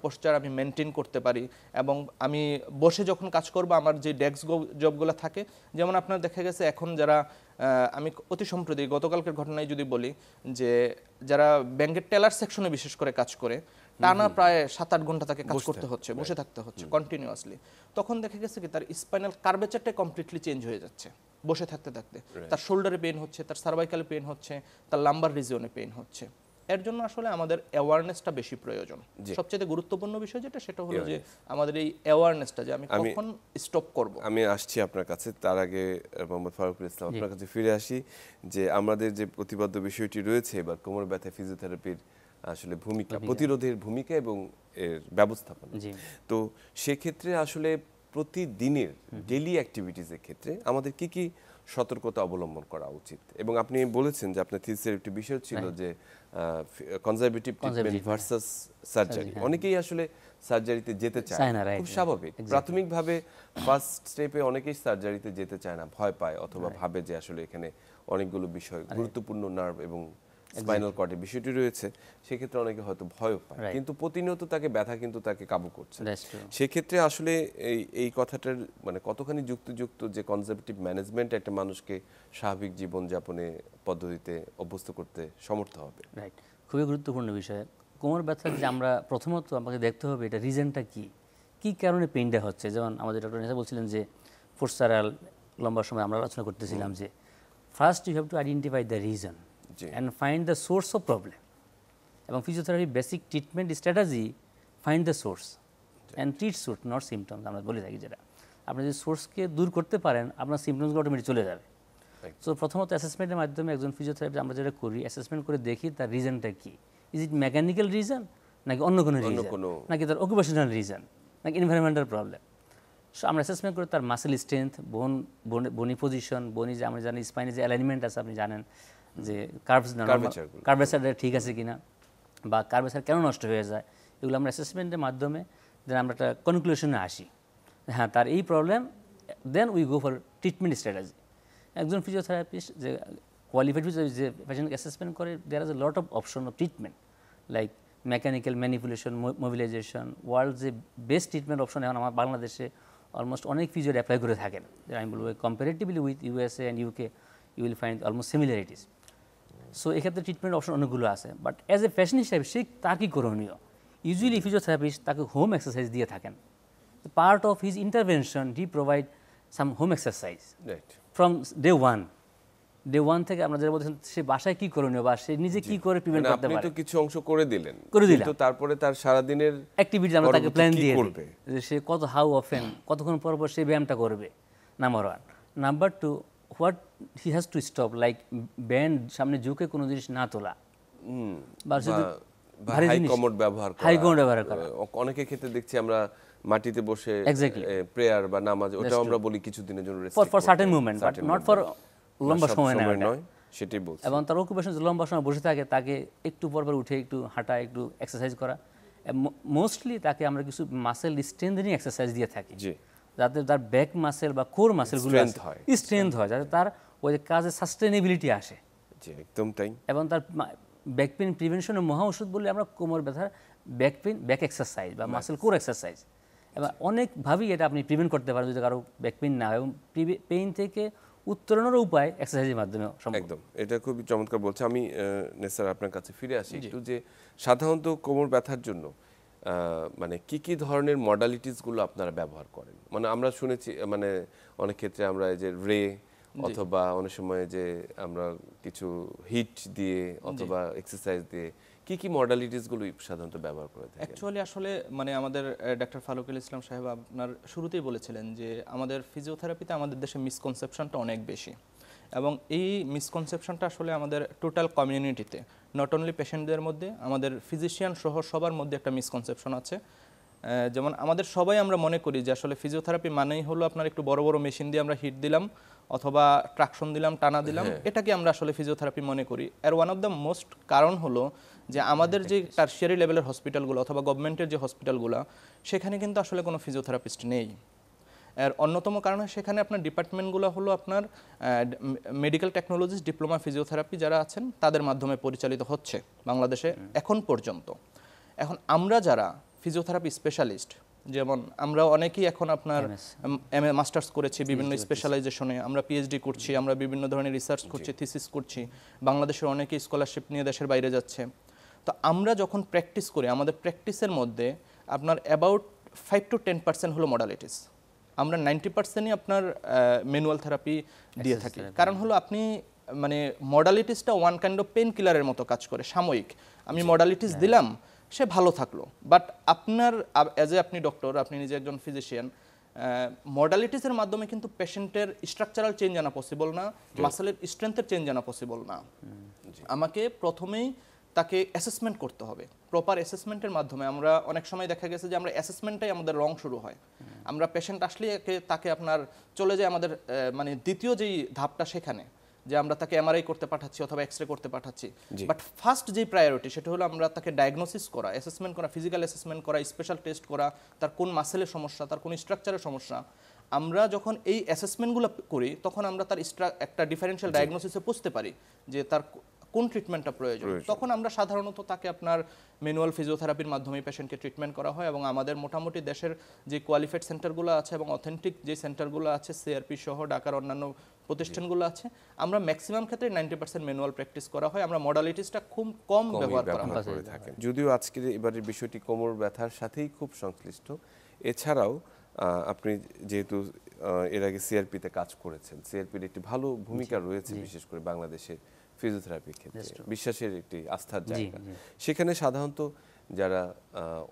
পোশ্চার আমি মেনটেন করতে পারি, এবং আমি বসে যখন কাজ করব আমার যে ডেস্ক জবগুলো থাকে, যেমন আপনার দেখা গেছে এখন যারা আমি অতি সম্প্রতি গতকালকের ঘটনায় যদি বলি, যে যারা ব্যাংকের টেলার সেকশনে বিশেষ করে কাজ করে, টানা প্রায় 7-8 ঘন্টা তাকে কাজ করতে হচ্ছে, বসে থাকতে হচ্ছে কন্টিনিউয়াসলি, তখন দেখা গেছে কি তার স্পাইনাল কার্ভেচারটা কমপ্লিটলি চেঞ্জ হয়ে যাচ্ছে বসে থাকতে থাকতে। তার শোল্ডারে পেইন হচ্ছে, তার সার্ভাইকালে পেইন হচ্ছে, তার লাম্বার রিজিয়নে পেইন হচ্ছে। এর জন্য আসলে আমাদের অ্যাওয়ারনেসটা বেশি প্রয়োজন। সবচেয়ে গুরুত্বপূর্ণ বিষয় যেটা, সেটা হলো যে আমাদের এই অ্যাওয়ারনেসটা, যে আমি কখন স্টপ করব। আমি আসছি আপনার কাছে, তার আগে মোহাম্মদ ফারুকুল ইসলাম আপনার কাছে ফিরে আসি, যে আমাদের যে প্রতিপাদ্য বিষয়টি রয়েছে এবার কোমর ব্যথা ফিজিওথেরাপির আসলে ভূমিকা, প্রতিরোধের ভূমিকা এবং এর ব্যবস্থাপনা। তো সেক্ষেত্রে আসলে প্রতিদিনের ডেইলি অ্যাক্টিভিটিসের ক্ষেত্রে আমাদের কি কি সতর্কতা অবলম্বন করা উচিত? এবং আপনি বলেছেন যে আপনার থিসিসের একটি বিষয় ছিল যে কনজারভেটিভ ট্রিটমেন্ট ভার্সাস সার্জারি। অনেকেই আসলে সার্জারিতে যেতে চায় না, খুব স্বাভাবিক। প্রাথমিকভাবে ফার্স্ট স্টেপে অনেকেই সার্জারিতে যেতে চায় না, ভয় পায়, অথবা ভাবে যে আসলে এখানে অনেকগুলো বিষয়, গুরুত্বপূর্ণ নার্ভ এবং স্পাইনাল কর্ডের বিষয়টি রয়েছে, সেক্ষেত্রে অনেকে হয়তো ভয় পায়, কিন্তু প্রতিনিয়ত তাকে ব্যথা কিন্তু তাকে কাবু করছে। সেক্ষেত্রে আসলে এই কথাটার মানে কতখানি যুক্তিযুক্ত যে কনজারভেটিভ ম্যানেজমেন্ট একটা মানুষকে স্বাভাবিক জীবনযাপনে পদ্ধতিতে অভ্যস্ত করতে সমর্থ হবে? রাইট, খুবই গুরুত্বপূর্ণ বিষয়। কোমর ব্যথার যে আমরা প্রথমত আমাকে দেখতে হবে এটা রিজনটা কি কারণে পেইনটা হচ্ছে। যেমন আমাদের ডক্টর নেসা বলছিলেন যে পোস্টারাল, লম্বা সময় আমরা আলোচনা করতেছিলাম যে first you have to identify the reason and find the source of problem. এবং physiotherapy basic treatment strategy, find the source and treat source, not symptoms. আমরা বলে থাকি যেটা, আপনি যদি সোর্সকে দূর করতে পারেন আপনার সিমটমসগুলো অটোমেটিক চলে যাবে। সো প্রথমত অ্যাসেসমেন্টের মাধ্যমে একজন ফিজিওথেরাপি আমরা যেটা করি, অ্যাসেসমেন্ট করে দেখি তার রিজনটা কি। ইজ ইট মেকানিক্যাল রিজন, নাকি অন্য কোনো রিজন, নাকি তার অকুপেশনাল রিজন, নাকি এনভায়রনমেন্টাল প্রবলেম। সো আমরা অ্যাসেসমেন্ট করে তার মাসেল স্ট্রেংথ, বনি পজিশন, বনি যে আমরা জানি স্পাইনে যে অ্যালাইনমেন্ট আছে, আপনি জানেন যে কার্ভেচারটা ঠিক আছে কিনা, বা কার্ভেচার কেন নষ্ট হয়ে যায়, এগুলো আমরা অ্যাসেসমেন্টের মাধ্যমে দেন আমরা একটা কনক্লুশনে আসি, হ্যাঁ তার এই problem, then we go for treatment strategy. একজন ফিজিওথেরাপিস্ট যে কোয়ালিফাইড যে পেশেন্টকে অ্যাসেসমেন্ট করে, there is a lot of option of treatment, like mechanical manipulation, mobilisation. World যে বেস্ট ট্রিটমেন্ট অপশন এখন আমার বাংলাদেশে অলমোস্ট অনেক ফিজিওর অ্যাপ্লাই করে থাকেন। আমি বলবো comparatively with USA and UK you will find almost similarities. So এক্ষেত্রে ট্রিটমেন্ট অপশন অনেকগুলো আছে, বাট অ্যাজ এ পেশেন্ট হিসাবে সে তার কী করণীয়? ইউজুয়ালি ফিজিওথেরাপিস্ট তাকে হোম এক্সারসাইজ দিয়ে থাকেন। Part of his intervention he provide some home exercise from day one থেকে আমরা যেটা বলছেন সে বাসায় কী করণীয় বা সে নিজে কী করে প্রিভেন্ট করতে পারে। আপনি তো কিছু অংশ করে দিলেন, কিন্তু তারপরে তার সারাদিনের অ্যাক্টিভিটি আমরা তাকে প্ল্যান দিয়ে দিই যে সে হাউ অফেন, কতক্ষণ পর পর সে ব্যায়ামটা করবে, number 1। Number 2, what he has to stop, like band সামনে ঝুঁকে কোনো জিনিস না তোলা, বা শুধু ভারী জিনিস হাই কোমর ব্যবহার করা। অনেকের ক্ষেত্রে দেখছি আমরা মাটিতে বসে প্রেয়ার বা নামাজ, ওটা আমরা বলি কিছুদিনের জন্য for certain movement, but not for লম্বা সময় নয়, সেটাই বলছি। এবং তার অকুপেশন লম্বা সময় বসে থাকে, তাকে একটু পর পর উঠে একটু হাঁটা, একটু এক্সারসাইজ করা। মোস্টলি তাকে আমরা কিছু মাসেল স্ট্রেংথেনিং এক্সারসাইজ দিয়ে থাকি, যাতে তার ব্যাক মাসেল বা কোর মাসেলগুলো স্ট্রেংথ হয়, যাতে তার ওই কাজে সাস্টেনেবিলিটি আসে। একদম তাই। এবং তার ব্যাক পেইন প্রিভেনশনের মহা ওষুধ বলে আমরা কোমর ব্যথার ব্যাক এক্সারসাইজ বা মাসেল কোর এক্সারসাইজ। এবং অনেকভাবেই এটা আপনি প্রিভেন্ট করতে পারেন যদি কারো ব্যাক পেইন না হয়, এবং পেইন থেকে উত্তরণের উপায় এক্সারসাইজের মাধ্যমে। একদম, এটা খুবই চমৎকার বলছে। আমি নেসার আপনার কাছে ফিরে আসি একটু, যে সাধারণত কোমর ব্যথার জন্য মানে কি কি ধরনের মডালিটিসগুলো আপনারা ব্যবহার করেন? মানে আমরা শুনেছি, মানে অনেক ক্ষেত্রে আমরা এই যে রে, অথবা অনেক সময় যে আমরা কিছু হিট দিয়ে অথবা এক্সারসাইজ দিয়ে, কি কি মডালিটিসগুলো সাধারণত ব্যবহার করে থাকেন? অ্যাকচুয়ালি আসলে মানে আমাদের ডক্টর ফারুকুল ইসলাম সাহেব আপনার শুরুতেই বলেছিলেন যে আমাদের ফিজিওথেরাপিতে আমাদের দেশে মিসকনসেপশনটা অনেক বেশি, এবং এই মিসকনসেপশনটা আসলে আমাদের টোটাল কমিউনিটিতে, নট অনলি পেশেন্টদের মধ্যে, আমাদের ফিজিশিয়ান সহ সবার মধ্যে একটা মিসকনসেপশন আছে। যেমন আমাদের সবাই আমরা মনে করি যে আসলে ফিজিওথেরাপি মানেই হলো আপনার একটু বড় বড় মেশিন দিয়ে আমরা হিট দিলাম অথবা ট্রাকশন দিলাম, টানা দিলাম, এটাকে আমরা আসলে ফিজিওথেরাপি মনে করি। এর ওয়ান অফ দ্য মোস্ট কারণ হলো যে আমাদের যে টারশিয়ারি লেভেলের হসপিটালগুলো অথবা গভর্নমেন্টের যে হসপিটালগুলো, সেখানে কিন্তু আসলে কোনো ফিজিওথেরাপিস্ট নেই। এর অন্যতম কারণ সেখানে আপনার ডিপার্টমেন্টগুলো হলো আপনার মেডিকেল টেকনোলজিস্ট, ডিপ্লোমা ফিজিওথেরাপি যারা আছেন তাদের মাধ্যমে পরিচালিত হচ্ছে বাংলাদেশে এখন পর্যন্ত। এখন আমরা যারা ফিজিওথেরাপি স্পেশালিস্ট, যেমন আমরা অনেকেই এখন আপনার এমএ মাস্টার্স করেছি বিভিন্ন স্পেশালাইজেশনে, আমরা পিএইচডি করছি, আমরা বিভিন্ন ধরনের রিসার্চ করছি, থিসিস করছি, বাংলাদেশের অনেকেই স্কলারশিপ নিয়ে দেশের বাইরে যাচ্ছে। তো আমরা যখন প্র্যাকটিস করি, আমাদের প্র্যাকটিসের মধ্যে আপনার অ্যাবাউট 5 to 10% হলো মডালিটিস, আমরা 90%ই আপনার ম্যানুয়াল থেরাপি দিয়ে থাকি। কারণ হলো আপনি মানে মডালিটিসটা ওয়ান কাইন্ড অফ পেন কিলারের মতো কাজ করে, সাময়িক। আমি মডালিটিস দিলাম, সে ভালো থাকলো, বাট আপনার অ্যাজ এ আপনি ডক্টর, আপনি নিজে একজন ফিজিশিয়ান, মডালিটিসের মাধ্যমে কিন্তু পেশেন্টের স্ট্রাকচারাল চেঞ্জ আনা পসিবল না, মাসেলের স্ট্রেংথের চেঞ্জ আনা পসিবল না। আমাকে প্রথমেই তাকে অ্যাসেসমেন্ট করতে হবে। প্রপার অ্যাসেসমেন্টের মাধ্যমে আমরা অনেক সময় দেখা গেছে যে আমরা অ্যাসেসমেন্টটাই আমাদের রং শুরু হয়। আমরা পেশেন্ট আসলে তাকে আপনার চলে যায় আমাদের মানে দ্বিতীয় যেই ধাপটা সেখানে, যে আমরা তাকে এমআরআই করতে পাঠাচ্ছি অথবা এক্সরে করতে পাঠাচ্ছি। বাট ফার্স্ট যে প্রায়োরিটি সেটা হলো আমরা তাকে ডায়াগনোসিস করা, অ্যাসেসমেন্ট করা, ফিজিক্যাল অ্যাসেসমেন্ট করা, স্পেশাল টেস্ট করা, তার কোন মাসেলের সমস্যা, তার কোন স্ট্রাকচারের সমস্যা। আমরা যখন এই অ্যাসেসমেন্টগুলো করি তখন আমরা তার একটা ডিফারেন্সিয়াল ডায়াগনোসিসে পৌঁছতে পারি যে তার কোন ট্রিটমেন্টটা প্রয়োজন। তখন আমরা সাধারণত তাকে আপনার ম্যানুয়াল ফিজিওথেরাপির মাধ্যমে পেশেন্টকে ট্রিটমেন্ট করা হয়। এবং আমাদের মোটামুটি দেশের যে কোয়ালিফাইড সেন্টারগুলো আছে এবং অথেন্টিক যে সেন্টারগুলো আছে, সিআরপি সহ ঢাকার অন্যান্য প্রতিষ্ঠানগুলো আছে, আমরা ম্যাক্সিমাম ক্ষেত্রে 90% ম্যানুয়াল প্র্যাকটিস করা হয়। আমরা মডালিটিসটা খুব কম ব্যবহার করে থাকেন। যদিও আজকের এবারের বিষয়টি কোমর ব্যথার সাথেই খুব সংশ্লিষ্ট, এছাড়াও আপনি যেহেতু এর আগে সিআরপিতে কাজ করেছেন, সিআরপির একটি ভালো ভূমিকা রয়েছে বিশেষ করে বাংলাদেশের ফিজিওথেরাপির ক্ষেত্রে, বিশ্বাসের একটি আস্থার জায়গা। সেখানে সাধারণত যারা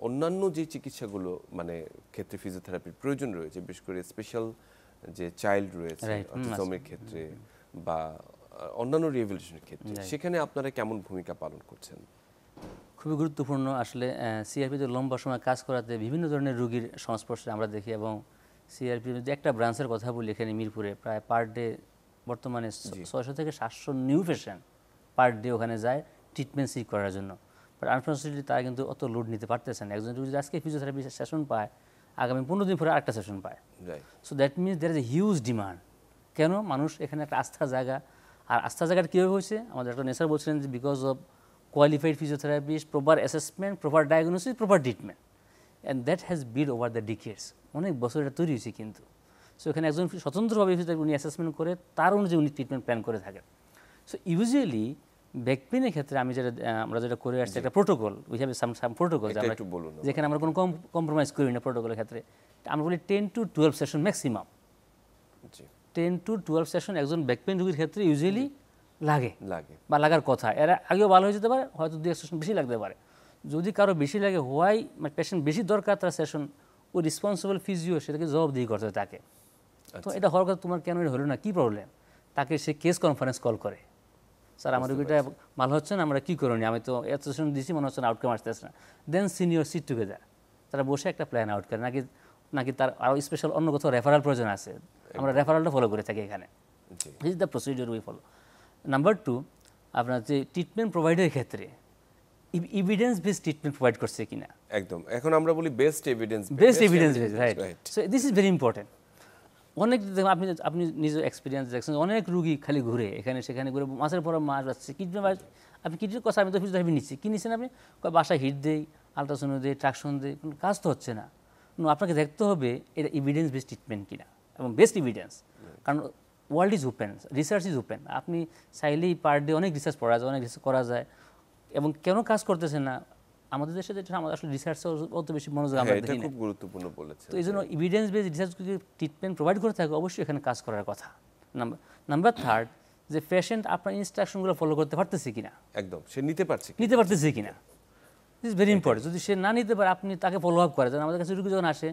অন্যান্য যে চিকিৎসাগুলো মানে ক্ষেত্রে ফিজিওথেরাপির প্রয়োজন রয়েছে, বিশেষ করে স্পেশাল যে চাইল্ড রয়েছে অটিজমের ক্ষেত্রে বা অন্যান্য রিহ্যাবিলিটেশনের ক্ষেত্রে, সেখানে আপনারা কেমন ভূমিকা পালন করছেন? খুবই গুরুত্বপূর্ণ। আসলে সিআরপিতে লম্বা সময় কাজ করাতে বিভিন্ন ধরনের রোগীর সংস্পর্শে আমরা দেখি। এবং সিআরপি যদি একটা ব্রাঞ্চের কথা বলি, এখানে মিরপুরে প্রায় পার ডে বর্তমানে 600 থেকে 700 নিউ পেশেন্ট পার ডে ওখানে যায় ট্রিটমেন্ট সিক করার জন্য। বাট আনফর্চুনেটলি তারা কিন্তু অত লোড নিতে পারতেছে না। একজন রোগী আজকে ফিজিওথেরাপি সেশন পায়, আগামী 15 দিন পরে আরেকটা সেশন পায়। So that means there is a huge demand. কেন? মানুষ এখানে একটা আস্থার জায়গা। আর আস্থার জায়গাটা কীভাবে হয়েছে? আমাদের একটা নেচার বলছিলেন যে because of qualified physiotherapists, proper assessment, proper diagnosis, proper treatment, and that has built over the decades. অনেক বছর এটা তৈরি হয়েছে কিন্তু। সো এখানে একজন স্বতন্ত্রভাবে উনি অ্যাসেসমেন্ট করে তার অনুযায়ী উনি ট্রিটমেন্ট প্ল্যান করে থাকেন। সো ইউজুয়ালি ব্যাক পেনের ক্ষেত্রে আমরা যেটা করে আসছি একটা protocol, we have some protocol, যেখানে আমরা কোনো কম্প্রোমাইজ করি না প্রোটোকলের ক্ষেত্রে। আমরা বলি 10 to 12 session maximum. 10 to 12 session একজন ব্যাক পেন রোগীর ক্ষেত্রে ইউজুয়ালি লাগে বা লাগার কথা। এরা আগেও ভালো হয়ে যেতে পারে, হয়তো 2 সেশন বেশি লাগতে পারে। যদি কারো বেশি লাগে, হোয়াই মানে পেশেন্ট বেশি দরকার তার সেশন, ওই রেসপন্সিবল ফিজিও সেটাকে জবাবদিহি করতে হবে তাকে। তো এটা হওয়ার কথা, তোমার কেন এটা হলো না, কী প্রবলেম, তাকে সে কেস কনফারেন্স কল করে, স্যার আমার রোগীটা ভালো হচ্ছে না, আমরা কী করি, আমি তো এত সেশন দিচ্ছি, মনে হচ্ছে না আউটকাম আসতেছে না। দেন সিনিয়র সিট টুগেদার, তারা বসে একটা প্ল্যান আউট করে, নাকি তার আরও স্পেশাল অন্য কোথাও রেফারাল প্রয়োজন আছে, আমরা রেফারালটা ফলো করে থাকি এখানে। This is the procedure we follow. Number 2, আপনার যে ট্রিটমেন্ট প্রোভাইডের ক্ষেত্রে এভিডেন্স বেসড ট্রিটমেন্ট প্রোভাইড করছে কিনা। একদম, এখন আমরা বলি best evidence based, right. So this is very important. অনেক আপনি নিজের এক্সপিরিয়েন্স দেখছেন, অনেক রুগী খালি ঘুরে এখানে সেখানে ঘুরে মাসের পর মাস যাচ্ছে, আপনি কিডনির কথা, আমি তো ফিজিওথেরাপি নিচ্ছি, কী নিচ্ছেন আপনি? বাসায় হিট দেই, আলট্রাসাউন্ড দেই, ট্রাকশন দেই, কোনো কাজ তো হচ্ছে না। আপনাকে দেখতে হবে এটা এভিডেন্স বেসড ট্রিটমেন্ট কিনা এবং বেস্ট এভিডেন্স। কারণ world is open, research is open, আপনি চাইলেই পার ডে অনেক রিসার্চ পড়া যায়, অনেক রিসার্চ করা যায়। এবং কেন কাজ করতেছে না? আমাদের দেশে যেটা আমাদের আসলে রিসার্চে অত বেশি মনোযোগ আমরা দেখি না, খুব গুরুত্বপূর্ণ বলেছেন। তো এই জন্য এভিডেন্স বেসড রিসার্চ যদি ট্রিটমেন্ট প্রোভাইড করে থাকে, অবশ্যই এখানে কাজ করার কথা। নাম্বার 3, যে পেশেন্ট আপনার ইনস্ট্রাকশনগুলো ফলো করতে পারতেছে কিনা, একদম সে নিতে পারতেছে কিনা, দিস ইজ ভেরি ইম্পর্টেন্ট। যদি সে না নিতে পারে, আপনি তাকে ফলো আপ করেন। আমাদের কাছে রোগী যখন আসে,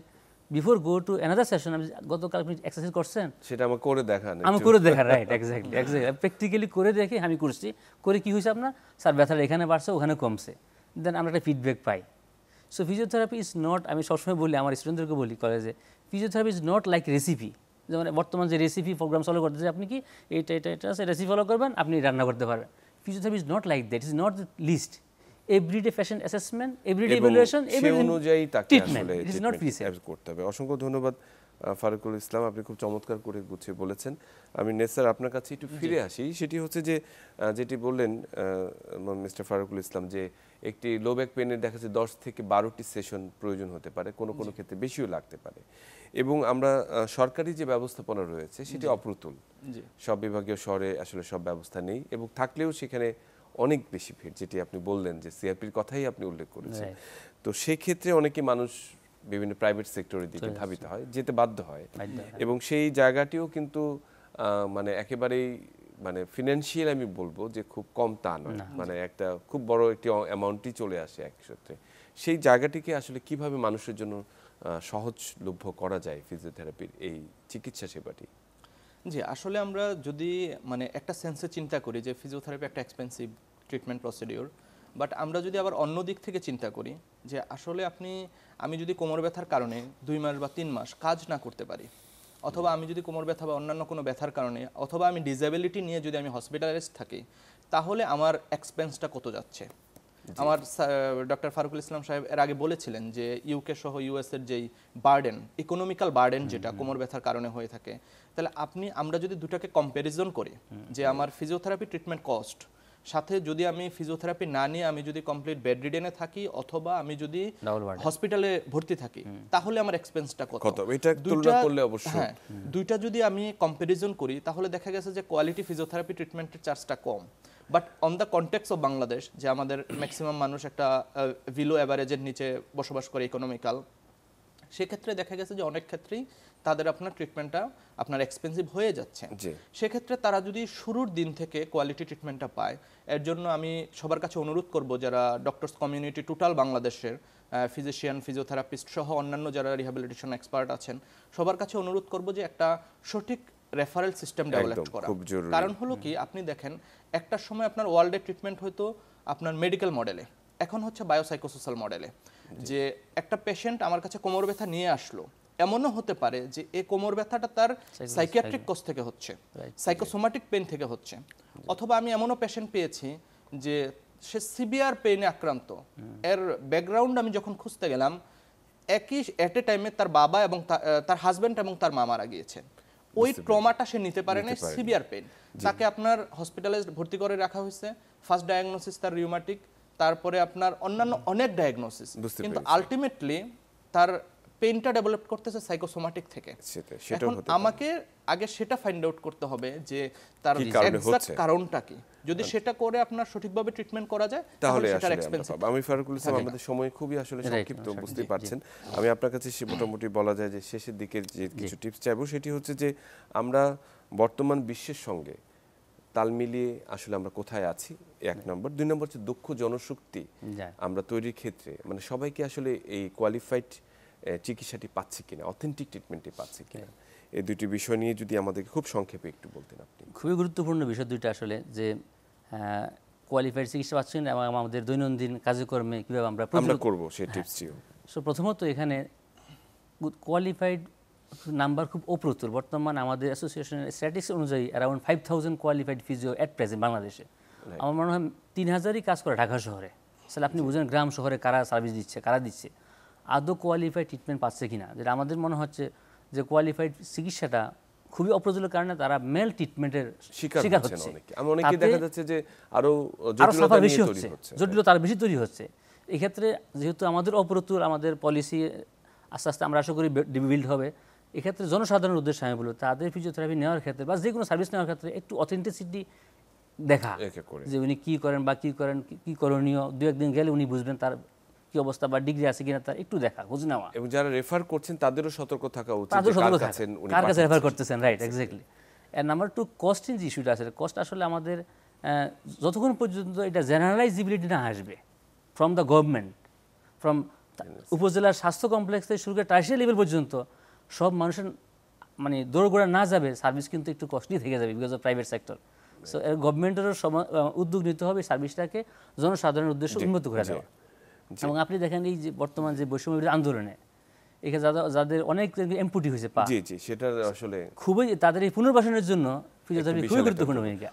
before go to another session, আপনি গতকাল আপনি এক্সারসাইজ করছেন, সেটা আমার করে দেখান, রাইট, এক্স্যাক্টলি প্র্যাকটিক্যালি করে দেখে আমি করছি, করে কি হয়েছে আপনার, স্যার ব্যথাটা এখানে বাড়ছে, ওখানে কমছে, দেন আমরা একটা feedback pi. So physiotherapy is not, আমি সবসময় বলি আমার স্টুডেন্টদেরকে বলি কলেজে, physiotherapy is not like recipe. যেমন বর্তমান যে রেসিপি প্রোগ্রাম ফলো করতেছে, আপনি কি এটা রেসিপি ফলো করবেন, আপনি রান্না করতে পারবেন। Physiotherapy is not like that, is not the list. Everyday patient assessment, everyday evaluation, সেই অনুযায়ী তাকে আসলে treatment, it is not precept করতে হবে। অসংখ্য ধন্যবাদ ফারুকুল ইসলাম, আপনি খুব চমৎকার করে গুছিয়ে বলেছেন। আমি নেসার আপনার কাছে একটু ফিরে আসি। সেটি হচ্ছে যে যেটি বললেন মিস্টার ফারুকুল ইসলাম, যে একটি লো ব্যাক পেনের দেখা যাচ্ছে 10 থেকে 12টি সেশন প্রয়োজন হতে পারে, কোনো কোনো ক্ষেত্রে বেশিও লাগতে পারে, এবং আমরা সরকারি যে ব্যবস্থাপনা রয়েছে সেটি অপ্রতুল। সব বিভাগীয় শহরে আসলে সব ব্যবস্থা নেই, এবং থাকলেও সেখানে অনেক বেশি ভিড়, যেটি আপনি বললেন যে সিআরপির কথাই আপনি উল্লেখ করেছেন। তো সেক্ষেত্রে অনেকে মানুষ বিভিন্ন প্রাইভেট সেক্টরের দিকে ধাবিত হয়, যেতে বাধ্য হয়, এবং সেই জায়গাটিও কিন্তু মানে একেবারেই মানে ফিনান্সিয়াল আমি বলবো যে খুব কম তা নয়, মানে একটা খুব বড় একটি অ্যামাউন্টই চলে আসে এক সূত্রে। সেই জায়গাটিকে আসলে কিভাবে মানুষের জন্য সহজলভ্য করা যায় ফিজিওথেরাপির এই চিকিৎসা সেবাটি? জি, আসলে আমরা যদি মানে একটা সেন্সে চিন্তা করি যে ফিজিওথেরাপি একটা এক্সপেন্সিভ ট্রিটমেন্ট প্রসিডিওর, বাট আমরা যদি আবার অন্য দিক থেকে চিন্তা করি যে আসলে আমি যদি কোমর ব্যথার কারণে 2 মাস বা 3 মাস কাজ না করতে পারি, অথবা আমি যদি কোমর ব্যথা বা অন্যান্য কোনো ব্যথার কারণে, অথবা আমি ডিসেবিলিটি নিয়ে যদি আমি হসপিটালাইজ থাকি, তাহলে আমার এক্সপেন্সটা কত যাচ্ছে। আমার ডক্টর ফারুকুল ইসলাম সাহেব এর আগে বলেছিলেন যে ইউকে সহ ইউএস এর যেই বার্ডেন, ইকোনমিক্যাল বার্ডেন যেটা কোমর ব্যথার কারণে হয়ে থাকে, তাহলে আমরা যদি দুটাকে কম্প্যারিজন করি যে আমার ফিজিওথেরাপি ট্রিটমেন্ট কস্ট সাথে যদি আমি ফিজিওথেরাপি না নিয়ে আমি যদি কমপ্লিট বেড রিডেনে থাকি, অথবা আমি যদি হসপিটালে ভর্তি থাকি, তাহলে আমার এক্সপেন্সটা কত, এটা তুলনা করলে অবশ্যই। হ্যাঁ, দুইটা যদি আমি কম্প্যারিজন করি, তাহলে দেখা গেছে যে কোয়ালিটি ফিজিওথেরাপি ট্রিটমেন্টের চার্জটা কম। But on the context of Bangladesh, যে আমাদের ম্যাক্সিমাম মানুষ একটা বিলো অ্যাভারেজের নিচে বসবাস করে ইকোনমিক্যাল, সেক্ষেত্রে দেখা গেছে যে অনেক ক্ষেত্রেই তাদের আপনার ট্রিটমেন্টটা আপনার এক্সপেন্সিভ হয়ে যাচ্ছে। সেক্ষেত্রে তারা যদি শুরুর দিন থেকে কোয়ালিটি ট্রিটমেন্টটা পায়, এর জন্য আমি সবার কাছে অনুরোধ করব, যারা ডক্টরস কমিউনিটি টোটাল বাংলাদেশের ফিজিশিয়ান, ফিজিওথেরাপিস্ট সহ অন্যান্য যারা রিহ্যাবিলিটেশন এক্সপার্ট আছেন, সবার কাছে অনুরোধ করব যে একটা সঠিক রেফারেল সিস্টেম ডেভেলপ করা। কারণ হলো কি, আপনি দেখেন একটা সময় আপনার ওয়ার্ল্ডে ট্রিটমেন্ট হয়তো আপনার মেডিকেল মডেলে, এখন হচ্ছে বায়োসাইকোসোশ্যাল মডেলে, যে একটা পেশেন্ট আমার কাছে কোমর ব্যথা নিয়ে আসলো, এমনও হতে পারে যে এই কোমর ব্যথাটা তার সাইকিয়াট্রিক কজ থেকে হচ্ছে, সাইকোসোমাটিক পেন থেকে হচ্ছে, অথবা আমি এমনও পেশেন্ট পেয়েছি যে সে সিভিয়ার পেইনে আক্রান্ত, এর ব্যাকগ্রাউন্ড আমি যখন খুঁজতে গেলাম, একই এট এ টাইমে তার বাবা এবং তার হাজব্যান্ড এবং তার মা মারা গিয়েছে। ওই ট্রমাটা সে নিতে পারে না, সিভিয়ার পেইন, তাকে আপনার হসপিটালে ভর্তি করে রাখা হয়েছে। ফার্স্ট ডায়াগনোসিস তার রিউমাটিক, তারপরে আপনার অন্যান্য অনেক ডায়াগনোসিস, কিন্তু আলটিমেটলি তার পেইনটা ডেভেলপ করতেছে সাইকোসোমাটিক থেকে। এখন আমাকে আগে সেটা ফাইন্ড আউট করতে হবে যে তার এক্সাক্ট কারণটা কি। যদি সেটা করে আপনার সঠিকভাবে ট্রিটমেন্ট করা যায়, তাহলে সেটার এক্সপেন্সিভ। আমি ফারুকুল ইসলাম, আমাদের সময় খুবই আসলে সংক্ষিপ্ত, বুঝতেই পারছেন। আমি আপনার কাছে মোটামুটি বলা যায় যে শেষের দিকে যে কিছু টিপস চাইবো, সেটি হচ্ছে যে আমরা বর্তমান বিশ্বের সঙ্গে তাল মিলিয়ে আসলে আমরা কোথায় আছি, 1 নম্বর। 2 নম্বর হচ্ছে দক্ষ জনশক্তি আমরা তৈরির ক্ষেত্রে মানে সবাইকে আসলে এই কোয়ালিফাইড চিকিৎসাটি পাচ্ছে কিনা, অথেন্টিক ট্রিটমেন্টটি পাচ্ছে কিনা, এই দুটি বিষয় নিয়ে যদি আমাদেরকে খুব সংক্ষেপে একটু বলতেন আপনি। খুবই গুরুত্বপূর্ণ বিষয় দুইটা আসলে, যে কোয়ালিফাইড চিকিৎসা পাচ্ছেন এবং আমাদের দৈনন্দিন কাজকর্মে কীভাবে আমরা করবো সেই টিপসটিও। সো প্রথমত এখানে কোয়ালিফাইড নাম্বার খুব অপ্রতুল। বর্তমান আমাদের অ্যাসোসিয়েশনের স্ট্যাটিস্টিক্স অনুযায়ী around 5000 qualified physio at present বাংলাদেশে। আমার মনে হয় 3000ই কাজ করে ঢাকা শহরে। তাহলে আপনি বুঝেন গ্রাম শহরে কারা সার্ভিস দিচ্ছে, কারা দিচ্ছে, আদৌ কোয়ালিফাইড ট্রিটমেন্ট পাচ্ছে কিনা। যেটা আমাদের মনে হচ্ছে যে কোয়ালিফাইড চিকিৎসাটা খুবই অপ্রতুল কারণে তারা মেল ট্রিটমেন্টের শিকার হচ্ছে। অনেকে দেখা যাচ্ছে যে আরো জটিলতা বেশি তৈরি হচ্ছে। এক্ষেত্রে যেহেতু আমাদের অপ্রতুল, আমাদের পলিসি আস্তে আস্তে আমরা আশা করি বিল্ড হবে। এক্ষেত্রে জনসাধারণের উদ্দেশ্যে আমি বলবো, তাদের ফিজিওথেরাপি নেওয়ার ক্ষেত্রে বা যে কোনো সার্ভিস নেওয়ার ক্ষেত্রে একটু অথেন্টিসিটি দেখা, যে উনি কী করেন বা কী করেন, কী করণীয়, 2-1 দিন গেলে উনি বুঝবেন তার কি অবস্থা বা ডিগ্রি আছে কিনা, তার একটু দেখা, খোঁজ নেওয়া। এবং যারা রেফার করছেন তাদেরও সতর্ক থাকা উচিত, কার কাছে রেফার করতেছেন। Right, exactly. And number 2, costing যে ইস্যুটা আছে, কস্ট আসলে আমাদের যতক্ষণ পর্যন্ত এটা জেনারেলাইজিবিলিটি না আসবে ফ্রম দ্য গভর্নমেন্ট, ফ্রম উপজেলার স্বাস্থ্য কমপ্লেক্স থেকে শুরু করে টার্সিয়ারি লেভেল পর্যন্ত সব মানুষের মানে দৌড়গোড়া না যাবে, সার্ভিস কিন্তু একটু কস্টলি থেকে যাবে because of private sector. So গভর্নমেন্টেরও উদ্যোগ নিতে হবে সার্ভিসটাকে জনসাধারণের উদ্দেশ্যে উন্নত করে দেওয়া। এবং আপনি দেখেন এই যে বর্তমান যে বৈষম্য আন্দোলনে এখানে যাদের অনেক এমপুটি হয়েছে পা, সেটা আসলে খুবই তাদের এই পুনর্বাসনের জন্য ফিজিওথেরাপি বিশাল খুবই একটা গুরুত্বপূর্ণ প্রভাব। ভূমিকা।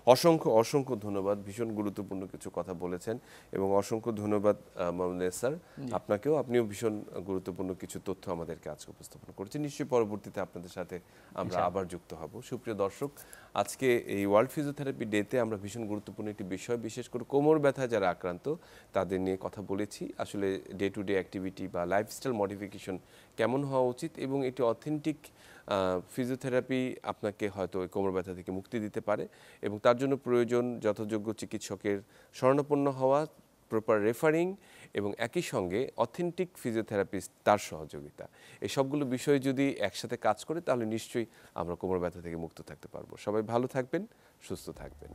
অসংখ্য ধন্যবাদ, ভীষণ গুরুত্বপূর্ণ কিছু কথা বলেছেন এবং অসংখ্য ধন্যবাদ মোহাম্মদ স্যার আপনাকেও, আপনিও ভীষণ গুরুত্বপূর্ণ কিছু তথ্য আমাদেরকে আজকে উপস্থাপন করেছেন। নিশ্চয়ই পরবর্তীতে আপনাদের সাথে আমরা আবার যুক্ত হব। সুপ্রিয় দর্শক, আজকে এই ওয়ার্ল্ড ফিজিওথেরাপি ডেতে আমরা ভীষণ গুরুত্বপূর্ণ একটি বিষয়, বিশেষ করে কোমর ব্যথায় যারা আক্রান্ত তাদের নিয়ে কথা বলেছি। আসলে ডে টু ডে অ্যাক্টিভিটি বা লাইফস্টাইল মডিফিকেশন কেমন হওয়া উচিত এবং এটি অথেন্টিক ফিজিওথেরাপি আপনাকে হয়তো ওই কোমর ব্যথা থেকে মুক্তি দিতে পারে এবং তার জন্য প্রয়োজন যথাযোগ্য চিকিৎসকের শরণাপন্ন হওয়া, প্রপার রেফারিং এবং একই সঙ্গে অথেন্টিক ফিজিওথেরাপিস্ট তার সহযোগিতা। এই সবগুলো বিষয় যদি একসাথে কাজ করে তাহলে নিশ্চয়ই আমরা কোমর ব্যথা থেকে মুক্ত থাকতে পারবো। সবাই ভালো থাকবেন, সুস্থ থাকবেন।